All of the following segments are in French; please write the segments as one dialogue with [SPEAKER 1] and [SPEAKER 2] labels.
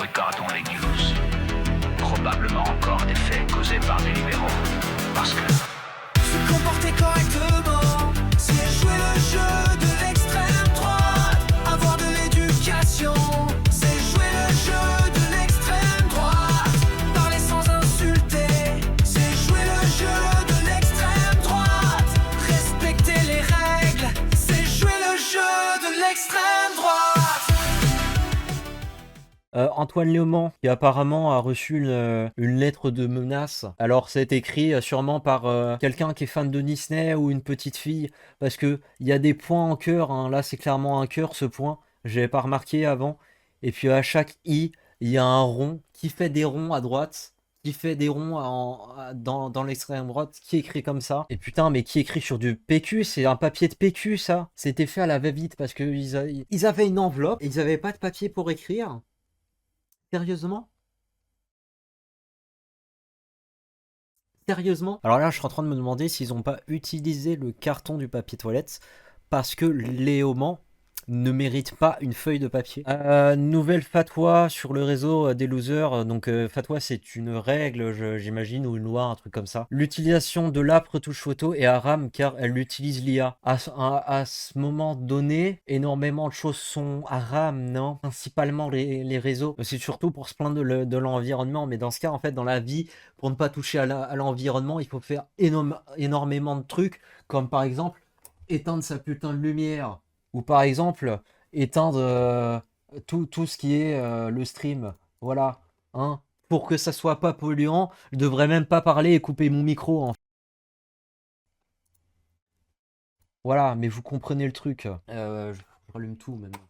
[SPEAKER 1] Regardons les news. Probablement encore des faits causés par des libéraux. Parce que
[SPEAKER 2] Se comporter correctement, c'est jouer le jeu de l'extrême droite. Avoir de l'éducation, c'est jouer le jeu de l'extrême droite. Parler sans insulter, c'est jouer le jeu de l'extrême droite. Respecter les règles, c'est jouer le jeu de l'extrême droite.
[SPEAKER 3] Antoine Léaumont, qui apparemment a reçu une lettre de menace. Alors, c'est écrit sûrement par quelqu'un qui est fan de Disney ou une petite fille, parce que il y a des points en cœur, hein. Là, c'est clairement un cœur, ce point. J'avais pas remarqué avant. Et puis, à chaque i, il y a un rond qui fait des ronds à droite, qui fait des ronds dans l'extrême droite, qui écrit comme ça. Et putain, mais qui écrit sur du PQ? C'est un papier de PQ, ça. C'était fait à la va-vite, parce que ils avaient une enveloppe, et ils avaient pas de papier pour écrire. Sérieusement? Sérieusement? Alors là, je suis en train de me demander s'ils n'ont pas utilisé le carton du papier toilette parce que Léaumont ne mérite pas une feuille de papier. Nouvelle fatwa sur le réseau des losers. Donc, fatwa, c'est une règle, j'imagine, ou une loi, un truc comme ça. L'utilisation de l'app retouche photo est haram car elle utilise l'IA. À ce moment donné, énormément de choses sont haram, non? Principalement les réseaux. C'est surtout pour se plaindre de l'environnement. Mais dans ce cas, en fait, dans la vie, pour ne pas toucher à l'environnement, il faut faire énormément de trucs, comme par exemple éteindre sa putain de lumière. Ou par exemple, éteindre tout ce qui est le stream. Voilà. Hein. Pour que ça soit pas polluant, je devrais même pas parler et couper mon micro. Voilà, mais vous comprenez le truc. Je rallume tout maintenant.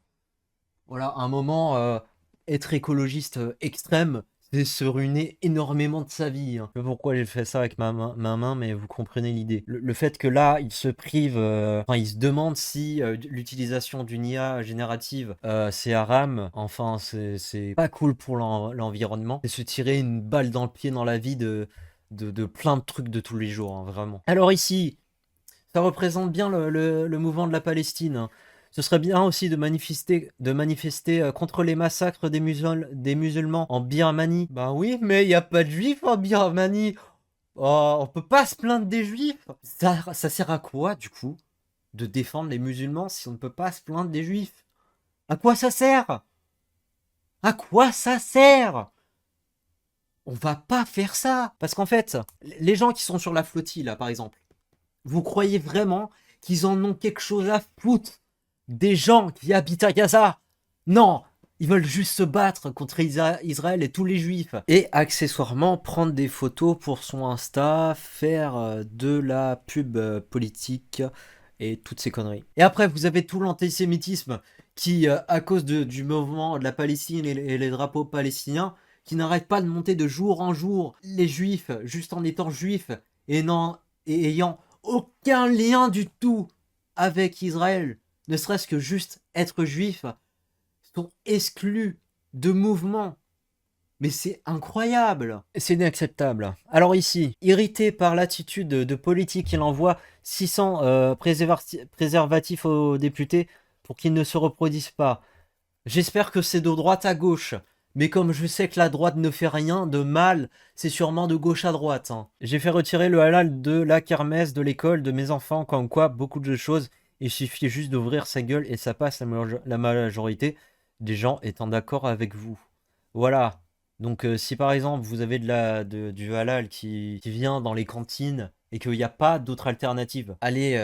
[SPEAKER 3] Voilà, à un moment, être écologiste extrême, c'est se ruiner énormément de sa vie. Hein. Je sais pas pourquoi j'ai fait ça avec ma main, mais vous comprenez l'idée. Le fait que là, il se prive, enfin, il se demande si l'utilisation d'une IA générative, c'est haram. Enfin, c'est pas cool pour l'environnement. C'est se tirer une balle dans le pied dans la vie de plein de trucs de tous les jours, hein, vraiment. Alors ici, ça représente bien le mouvement de la Palestine. Hein. Ce serait bien aussi de manifester contre les massacres des musulmans en Birmanie. Bah oui, mais il n'y a pas de juifs en Birmanie. Oh, on peut pas se plaindre des juifs. Ça sert à quoi, du coup, de défendre les musulmans si on ne peut pas se plaindre des juifs? À quoi ça sert? À quoi ça sert? On va pas faire ça. Parce qu'en fait, les gens qui sont sur la flottille, là, par exemple, vous croyez vraiment qu'ils en ont quelque chose à foutre des gens qui habitent à Gaza? Non, ils veulent juste se battre contre Israël et tous les juifs. Et accessoirement, prendre des photos pour son Insta, faire de la pub politique et toutes ces conneries. Et après, vous avez tout l'antisémitisme qui, à cause du mouvement de la Palestine et les drapeaux palestiniens, qui n'arrête pas de monter de jour en jour. Les juifs, juste en étant juifs et ayant aucun lien du tout avec Israël, ne serait-ce que juste être juif, sont exclus de mouvements. Mais c'est incroyable. C'est inacceptable. Alors ici, irrité par l'attitude de politique, il envoie 600 préservatifs aux députés pour qu'ils ne se reproduisent pas. J'espère que c'est de droite à gauche. Mais comme je sais que la droite ne fait rien de mal, c'est sûrement de gauche à droite. Hein. J'ai fait retirer le halal de la kermesse de l'école de mes enfants, comme quoi beaucoup de choses, il suffit juste d'ouvrir sa gueule et ça passe la majorité des gens étant d'accord avec vous. Voilà. Donc si par exemple vous avez du halal qui vient dans les cantines et qu'il n'y a pas d'autre alternative, allez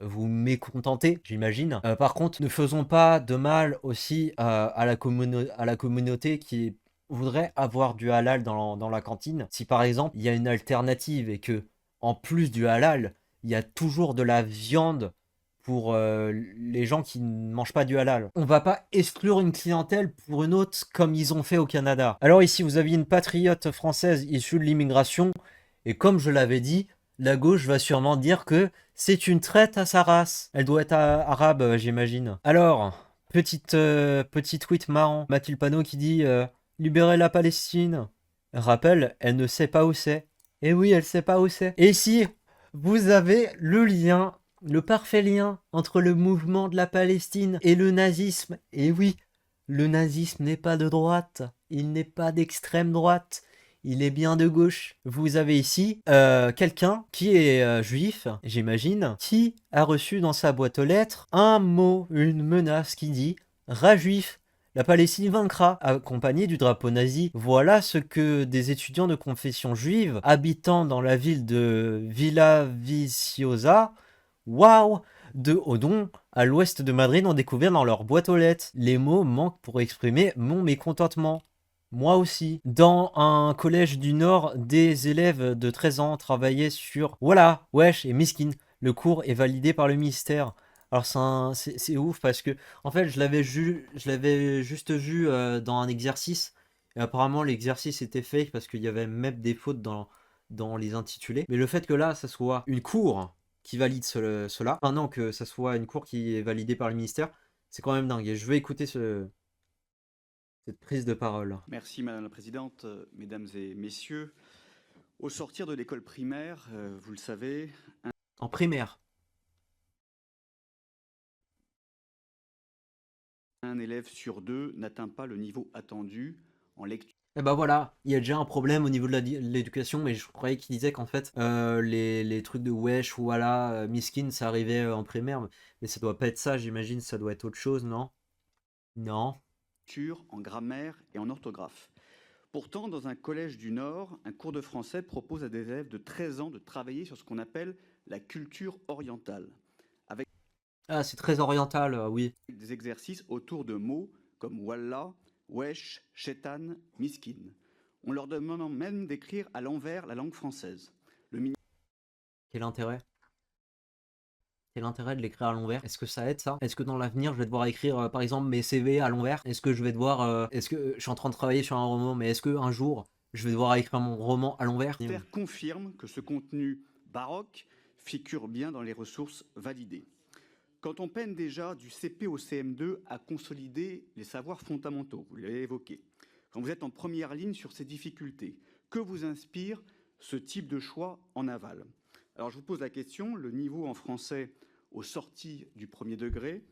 [SPEAKER 3] vous mécontenter, j'imagine. Par contre, ne faisons pas de mal aussi à la communauté qui voudrait avoir du halal dans la cantine. Si par exemple il y a une alternative et que en plus du halal, il y a toujours de la viande pour les gens qui ne mangent pas du halal. On va pas exclure une clientèle pour une autre comme ils ont fait au Canada. Alors ici, vous aviez une patriote française issue de l'immigration, et comme je l'avais dit, la gauche va sûrement dire que c'est une traite à sa race. Elle doit être arabe, j'imagine. Alors, petit tweet marrant. Mathilde Panot qui dit libérez la Palestine. Rappel, elle ne sait pas où c'est. Et oui, elle sait pas où c'est. Et ici, vous avez le lien, le parfait lien entre le mouvement de la Palestine et le nazisme. Et oui, Le nazisme n'est pas de droite, il n'est pas d'extrême droite, il est bien de gauche. Vous avez ici quelqu'un qui est juif, j'imagine, qui a reçu dans sa boîte aux lettres un mot, une menace qui dit « Rat juif ». La Palestine vaincra, accompagné du drapeau nazi. Voilà ce que des étudiants de confession juive, habitant dans la ville de Villaviciosa, waouh, de Odon, à l'ouest de Madrid, ont découvert dans leur boîte aux lettres. Les mots manquent pour exprimer mon mécontentement. Moi aussi. Dans un collège du Nord, des élèves de 13 ans travaillaient sur Voilà, wesh et Miskin. Le cours est validé par le ministère. Alors c'est ouf parce que en fait je l'avais juste vu dans un exercice et apparemment l'exercice était fake parce qu'il y avait même des fautes dans les intitulés. Mais le fait que là ça soit une cour qui valide cela, enfin non, que ça soit une cour qui est validée par le ministère, c'est quand même dingue. Et je vais écouter cette prise de parole.
[SPEAKER 4] Merci Madame la Présidente, Mesdames et Messieurs. Au sortir de l'école primaire, vous le savez,
[SPEAKER 3] En primaire.
[SPEAKER 4] un élève sur 2 n'atteint pas le niveau attendu en lecture.
[SPEAKER 3] Et bah voilà, il y a déjà un problème au niveau de l'éducation, mais je croyais qu'il disait qu'en fait, les trucs de wesh ou voilà, miskin, ça arrivait en primaire, mais ça doit pas être ça, j'imagine, ça doit être autre chose, non? Non.
[SPEAKER 4] En grammaire et en orthographe. Pourtant, dans un collège du Nord, un cours de français propose à des élèves de 13 ans de travailler sur ce qu'on appelle la culture orientale, avec
[SPEAKER 3] Ah, c'est très oriental, oui.
[SPEAKER 4] des exercices autour de mots comme wallah, wesh, chétan, miskin. On leur demande même d'écrire à l'envers la langue française.
[SPEAKER 3] Quel intérêt? Quel intérêt de l'écrire à l'envers? Est-ce que ça aide ça? Est-ce que dans l'avenir je vais devoir écrire par exemple mes CV à l'envers? Est-ce que je vais devoir. Est-ce que je suis en train de travailler sur un roman, mais est-ce qu'un jour je vais devoir écrire mon roman à l'envers?
[SPEAKER 4] Le ministère confirme que ce contenu baroque figure bien dans les ressources validées. Quand on peine déjà du CP au CM2 à consolider les savoirs fondamentaux, vous l'avez évoqué, quand vous êtes en première ligne sur ces difficultés, que vous inspire ce type de choix en aval? Alors je vous pose la question, le niveau en français aux sorties du premier degré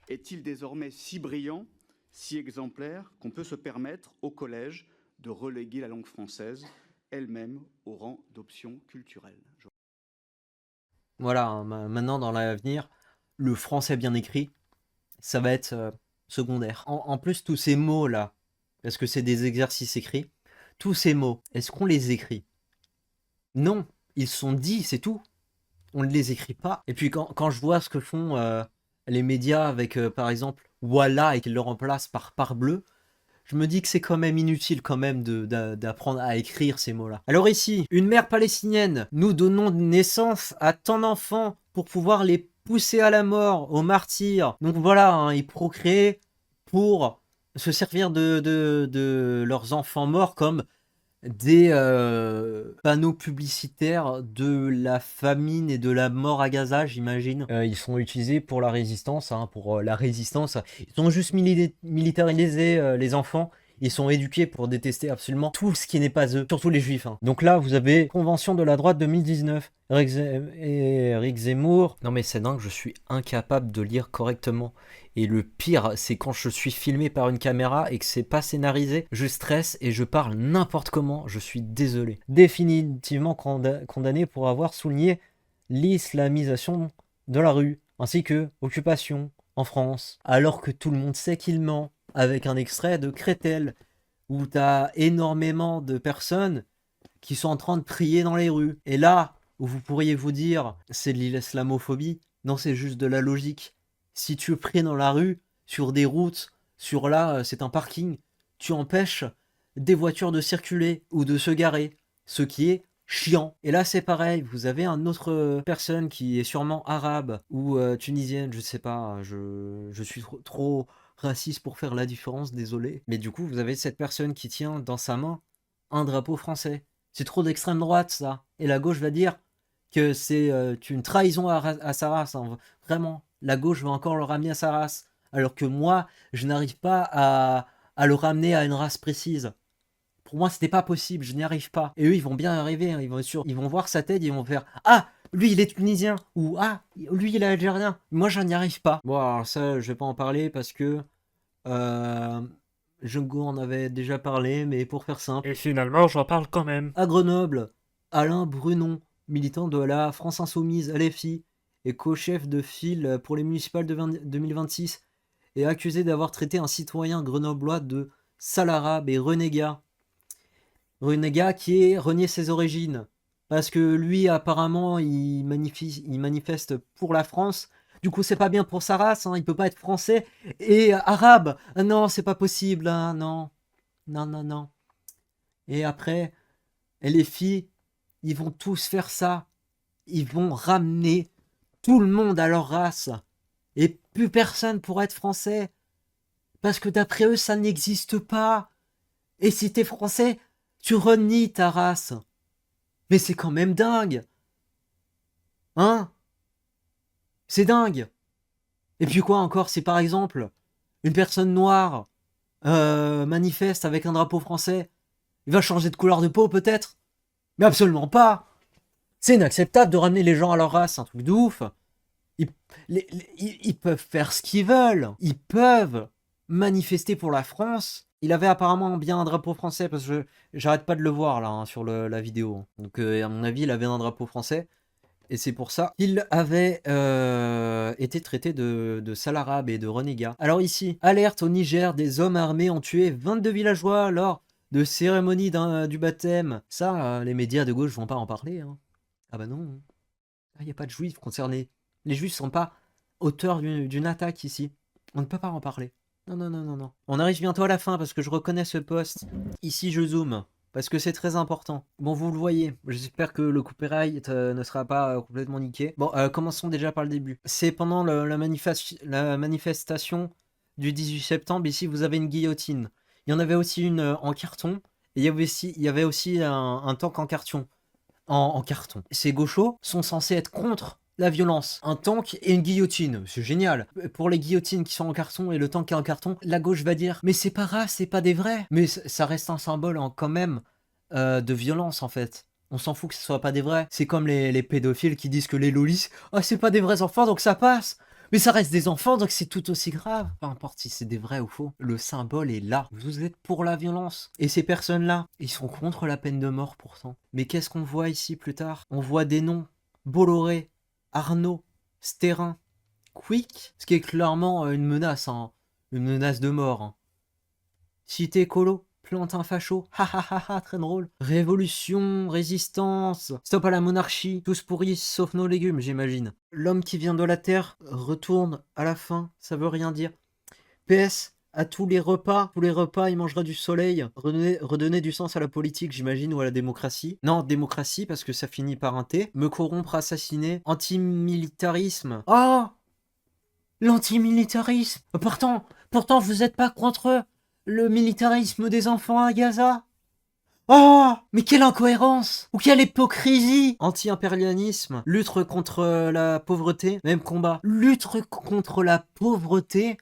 [SPEAKER 4] est-il désormais si brillant, si exemplaire qu'on peut se permettre au collège de reléguer la langue française elle-même au rang d'option culturelle?
[SPEAKER 3] Voilà, hein, maintenant dans l'avenir, le français bien écrit, ça va être secondaire. En plus, tous ces mots-là, parce que c'est des exercices écrits, tous ces mots, est-ce qu'on les écrit? Non, ils sont dits, c'est tout. On ne les écrit pas. Et puis quand je vois ce que font les médias avec, par exemple, Voilà, et qu'ils le remplacent par Parbleu, je me dis que c'est quand même inutile quand même d'apprendre à écrire ces mots-là. Alors ici, une mère palestinienne, nous donnons naissance à tant d'enfants pour pouvoir les pousser à la mort, aux martyrs. Donc voilà, hein, ils procréent pour se servir de leurs enfants morts comme des panneaux publicitaires de la famine et de la mort à Gaza, j'imagine. Ils sont utilisés pour la résistance, hein, pour la résistance. Ils sont juste militarisés, les enfants. Ils sont éduqués pour détester absolument tout ce qui n'est pas eux, surtout les juifs. Hein. Donc là, vous avez Convention de la droite 2019. Eric Zemmour. Non mais c'est dingue, je suis incapable de lire correctement. Et le pire, c'est quand je suis filmé par une caméra et que c'est pas scénarisé, je stresse et je parle n'importe comment, je suis désolé. Définitivement condamné pour avoir souligné l'islamisation de la rue, ainsi que occupation en France, alors que tout le monde sait qu'il ment, avec un extrait de Crétel, où t'as énormément de personnes qui sont en train de prier dans les rues. Et là, où vous pourriez vous dire, c'est de l'islamophobie, non, c'est juste de la logique. Si tu pries dans la rue, sur des routes, sur là, c'est un parking, tu empêches des voitures de circuler ou de se garer, ce qui est chiant. Et là, c'est pareil, vous avez une autre personne qui est sûrement arabe ou tunisienne, je sais pas, je suis trop raciste pour faire la différence, désolé. Mais du coup, vous avez cette personne qui tient dans sa main un drapeau français. C'est trop d'extrême droite, ça. Et la gauche va dire que c'est une trahison à sa race, hein. Vraiment. La gauche va encore le ramener à sa race, alors que moi, je n'arrive pas à le ramener à une race précise. Pour moi, c'était pas possible, je n'y arrive pas. Et eux, ils vont bien y arriver, hein. Ils vont voir sa tête, ils vont faire « Ah, lui, il est tunisien » ou « Ah, lui, il est algérien ». Moi, je n'y arrive pas. Bon, alors ça, je vais pas en parler parce que Django en avait déjà parlé, mais pour faire simple.
[SPEAKER 5] Et finalement, j'en parle quand même.
[SPEAKER 3] À Grenoble, Alain Brunon, militant de la France Insoumise LFI et co-chef de file pour les municipales de 2026, est accusé d'avoir traité un citoyen grenoblois de sale arabe et renégat. Renégat qui est renié ses origines. Parce que lui, apparemment, il manifeste pour la France. Du coup, c'est pas bien pour sa race, hein. Il peut pas être français et arabe. Ah non, c'est pas possible, hein, non. Non, non, non. Et après, les filles, ils vont tous faire ça. Ils vont ramener tout le monde à leur race. Et plus personne pourra être français. Parce que d'après eux, ça n'existe pas. Et si t'es français, tu renies ta race. Mais c'est quand même dingue. Hein? C'est dingue. Et puis quoi encore, si par exemple, une personne noire manifeste avec un drapeau français, il va changer de couleur de peau peut-être? Mais absolument pas. C'est inacceptable de ramener les gens à leur race, c'est un truc de ouf. Ils peuvent faire ce qu'ils veulent. Ils peuvent manifester pour la France. Il avait apparemment bien un drapeau français, parce que j'arrête pas de le voir là, hein, sur la vidéo. Donc à mon avis, il avait un drapeau français. Et c'est pour ça qu'il avait été traité de sale arabe et de renégat. Alors ici, alerte au Niger, des hommes armés ont tué 22 villageois lors de cérémonies du baptême. Ça, les médias de gauche vont pas en parler, hein. Ah bah non. Il n'y a pas de juifs concernés. Les juifs sont pas auteurs d'une attaque ici. On ne peut pas en parler. Non, non, non, non, non. On arrive bientôt à la fin parce que je reconnais ce post. Ici, je zoome. Parce que c'est très important. Bon, vous le voyez. J'espère que le copyright ne sera pas complètement niqué. Bon, commençons déjà par le début. C'est pendant la manifestation du 18 septembre. Ici, vous avez une guillotine. Il y en avait aussi une en carton. Et il y avait aussi un tank en carton. En carton. Ces gauchos sont censés être contre la violence. Un tank et une guillotine, c'est génial. Pour les guillotines qui sont en carton et le tank qui est en carton, la gauche va dire « Mais c'est pas grave, c'est pas des vrais !» Mais ça reste un symbole quand même de violence en fait. On s'en fout que ce soit pas des vrais. C'est comme les pédophiles qui disent que les lolis, ah c'est pas des vrais enfants donc ça passe. Mais ça reste des enfants donc c'est tout aussi grave. Peu importe si c'est des vrais ou faux, le symbole est là. Vous êtes pour la violence. Et ces personnes-là, ils sont contre la peine de mort pourtant. Mais qu'est-ce qu'on voit ici plus tard? On voit des noms. Bolloré, Arnaud, Sterrin, Quick, ce qui est clairement une menace, hein. Une menace de mort, hein. Cité écolo, plante un facho, ha ha ha ha, très drôle. Révolution, résistance, stop à la monarchie, tous pourris sauf nos légumes, j'imagine. L'homme qui vient de la terre retourne à la fin, ça veut rien dire. PS, à tous les repas, il mangera du soleil. Redonner du sens à la politique, j'imagine, ou à la démocratie. Non, démocratie, parce que ça finit par un T. Me corrompre, assassiner. Antimilitarisme. Oh, l'antimilitarisme. Pourtant, vous êtes pas contre le militarisme des enfants à Gaza? Oh, mais quelle incohérence! Ou quelle hypocrisie! Anti-impérialisme, lutte contre la pauvreté, même combat. Lutte contre la pauvreté.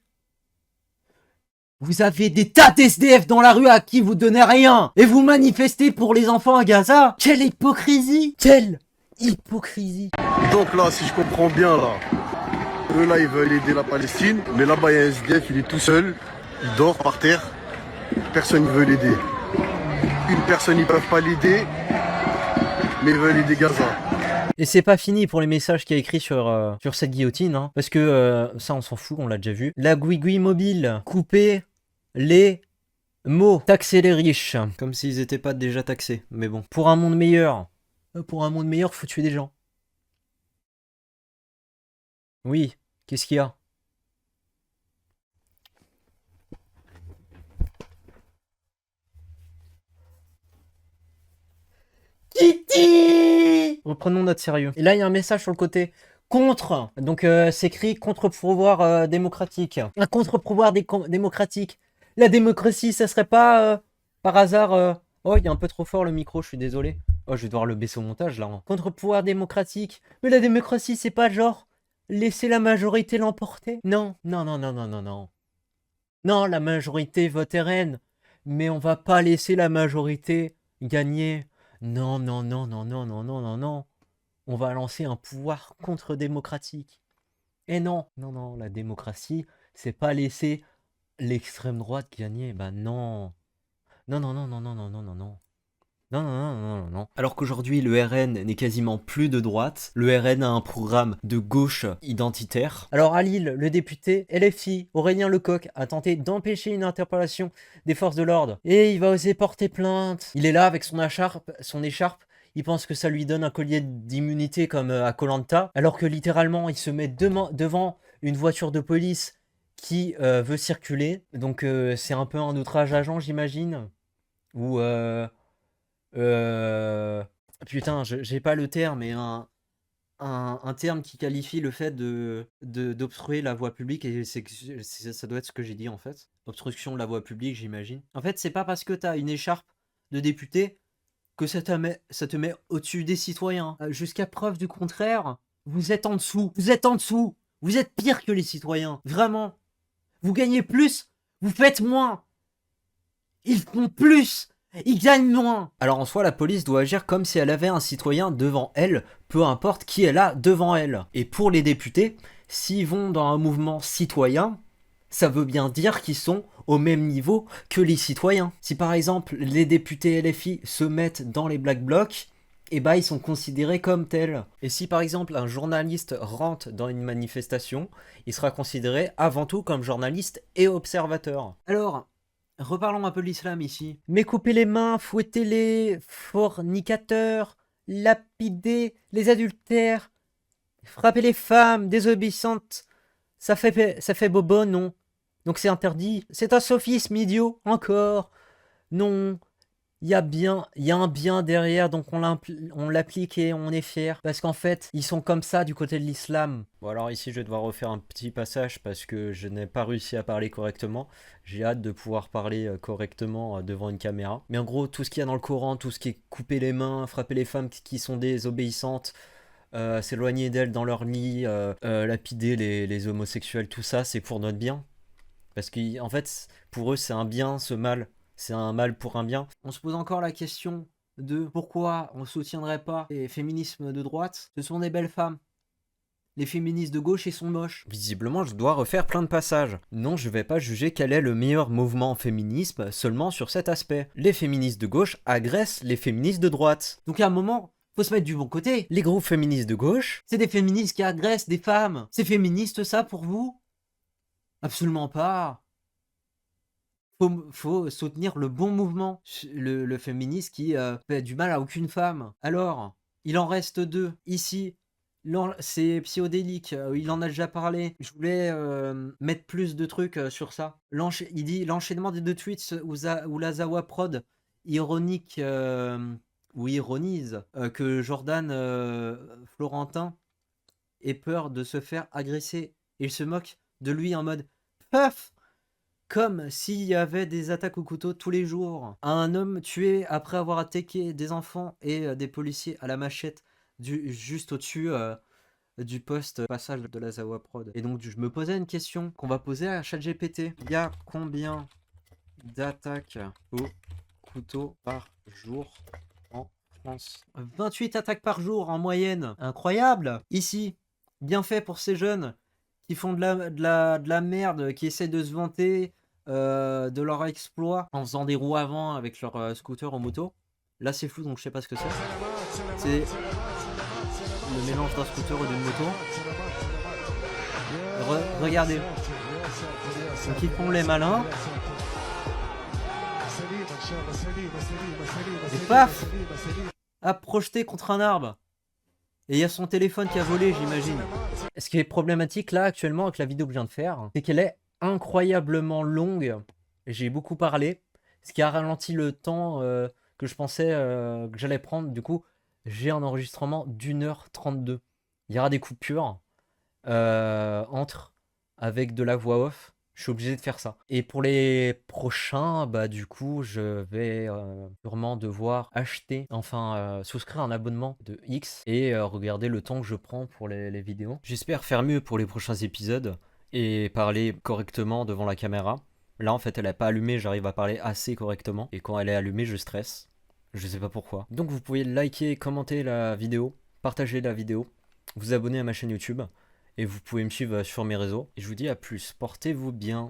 [SPEAKER 3] Vous avez des tas d'SDF dans la rue à qui vous donnez rien! Et vous manifestez pour les enfants à Gaza? Quelle hypocrisie! Quelle hypocrisie!
[SPEAKER 6] Donc là, si je comprends bien, là, eux là, ils veulent aider la Palestine, mais là-bas, il y a un SDF, il est tout seul, il dort par terre, personne ne veut l'aider. Une personne, ils peuvent pas l'aider, mais ils veulent aider Gaza.
[SPEAKER 3] Et c'est pas fini pour les messages qu'il y a écrits sur cette guillotine, hein, parce que ça on s'en fout, on l'a déjà vu. La Guigui mobile, couper les mots, taxer les riches, comme s'ils étaient pas déjà taxés, mais bon. Pour un monde meilleur, faut tuer des gens. Oui, qu'est-ce qu'il y a? Kitty! Reprenons notre sérieux. Et là, il y a un message sur le côté. Contre. Donc, c'est écrit contre-pouvoir démocratique. Un contre-pouvoir démocratique. La démocratie, ça serait pas par hasard... Oh, il est un peu trop fort le micro, je suis désolé. Oh, je vais devoir le baisser au montage, là. Hein. Contre-pouvoir démocratique. Mais la démocratie, c'est pas genre... laisser la majorité l'emporter? Non, non, non, non, non, non, non. Non, la majorité vote RN. Mais on va pas laisser la majorité gagner... Non, non, non, non, non, non, non, non, non. On va lancer un pouvoir contre-démocratique. Et non, non, non, la démocratie, c'est pas laisser l'extrême droite gagnait. Bah non. Non, non, non, non, non, non, non, non, non. Non, non, non, non, non, non. Alors qu'aujourd'hui, le RN n'est quasiment plus de droite. Le RN a un programme de gauche identitaire. Alors à Lille, le député LFI, Aurélien Lecoq, a tenté d'empêcher une interpellation des forces de l'ordre. Et il va oser porter plainte. Il est là avec son écharpe. Il pense que ça lui donne un collier d'immunité comme à Koh-Lanta. Alors que littéralement, il se met devant une voiture de police qui veut circuler. Donc c'est un peu un outrage agent, j'imagine. Ou... putain, j'ai pas le terme, mais un terme qui qualifie le fait d'obstruer la voie publique, et ça doit être ce que j'ai dit en fait. Obstruction de la voie publique, j'imagine. En fait, c'est pas parce que t'as une écharpe de député que ça te met au-dessus des citoyens. Jusqu'à preuve du contraire, vous êtes en dessous. Vous êtes en dessous. Vous êtes pire que les citoyens. Vraiment. Vous gagnez plus, vous faites moins. Ils font plus. Ils gagnent moins. Alors en soi, la police doit agir comme si elle avait un citoyen devant elle, peu importe qui elle a devant elle. Et pour les députés, s'ils vont dans un mouvement citoyen, ça veut bien dire qu'ils sont au même niveau que les citoyens. Si par exemple les députés LFI se mettent dans les Black Blocs, eh ben ils sont considérés comme tels. Et si par exemple un journaliste rentre dans une manifestation, il sera considéré avant tout comme journaliste et observateur. Alors, reparlons un peu de l'islam ici. Mais couper les mains, fouetter les fornicateurs, lapider les adultères, frapper les femmes désobéissantes, ça fait bobo, non? Donc c'est interdit. C'est un sophisme idiot, encore. Non. Il y a un bien derrière, donc on l'applique et on est fier. Parce qu'en fait, ils sont comme ça du côté de l'islam. Bon alors ici je vais devoir refaire un petit passage parce que je n'ai pas réussi à parler correctement. J'ai hâte de pouvoir parler correctement devant une caméra. Mais en gros, tout ce qu'il y a dans le Coran, tout ce qui est couper les mains, frapper les femmes qui sont désobéissantes, s'éloigner d'elles dans leur lit, lapider les homosexuels, tout ça, c'est pour notre bien. Parce qu'en fait, pour eux, c'est un bien, ce mal. C'est un mal pour un bien. On se pose encore la question de pourquoi on ne soutiendrait pas les féminismes de droite. Ce sont des belles femmes. Les féministes de gauche, ils sont moches. Visiblement, je dois refaire plein de passages. Non, je vais pas juger quel est le meilleur mouvement féminisme seulement sur cet aspect. Les féministes de gauche agressent les féministes de droite. Donc à un moment, faut se mettre du bon côté. Les groupes féministes de gauche, c'est des féministes qui agressent des femmes. C'est féministe ça pour vous? Absolument pas. Faut soutenir le bon mouvement, le féministe qui fait du mal à aucune femme. Alors, il en reste deux. Ici, c'est psychodélique, il en a déjà parlé. Je voulais mettre plus de trucs sur ça. Il dit l'enchaînement des deux tweets où la Zawa Prod ironique ou ironise que Jordan Florentin ait peur de se faire agresser. Il se moque de lui en mode puff. Comme s'il y avait des attaques au couteau tous les jours. Un homme tué après avoir attaqué des enfants et des policiers à la machette juste au-dessus du poste passage de la Zawa Prod. Et donc je me posais une question qu'on va poser à ChatGPT. Il y a combien d'attaques au couteau par jour en France? 28 attaques par jour en moyenne. Incroyable. Ici, bien fait pour ces jeunes qui font de la merde, qui essaient de se vanter de leur exploit en faisant des roues avant avec leur scooter ou moto. Là c'est flou donc je sais pas ce que c'est. C'est le mélange d'un scooter et d'une moto. Regardez. Donc ils font les malins. Et paf, à projeter contre un arbre. Et il y a son téléphone qui a volé, j'imagine. Ce qui est problématique là actuellement avec la vidéo que je viens de faire, c'est qu'elle est incroyablement longue. J'ai beaucoup parlé, ce qui a ralenti le temps que je pensais que j'allais prendre. Du coup, j'ai un enregistrement d'1h32. Il y aura des coupures entre avec de la voix off. Je suis obligé de faire ça. Et pour les prochains, bah du coup, je vais sûrement devoir acheter, enfin souscrire un abonnement de X et regarder le temps que je prends pour les vidéos. J'espère faire mieux pour les prochains épisodes et parler correctement devant la caméra. Là, en fait, elle n'est pas allumée, j'arrive à parler assez correctement. Et quand elle est allumée, je stresse. Je sais pas pourquoi. Donc vous pouvez liker, commenter la vidéo, partager la vidéo, vous abonner à ma chaîne YouTube. Et vous pouvez me suivre sur mes réseaux. Et je vous dis à plus. Portez-vous bien.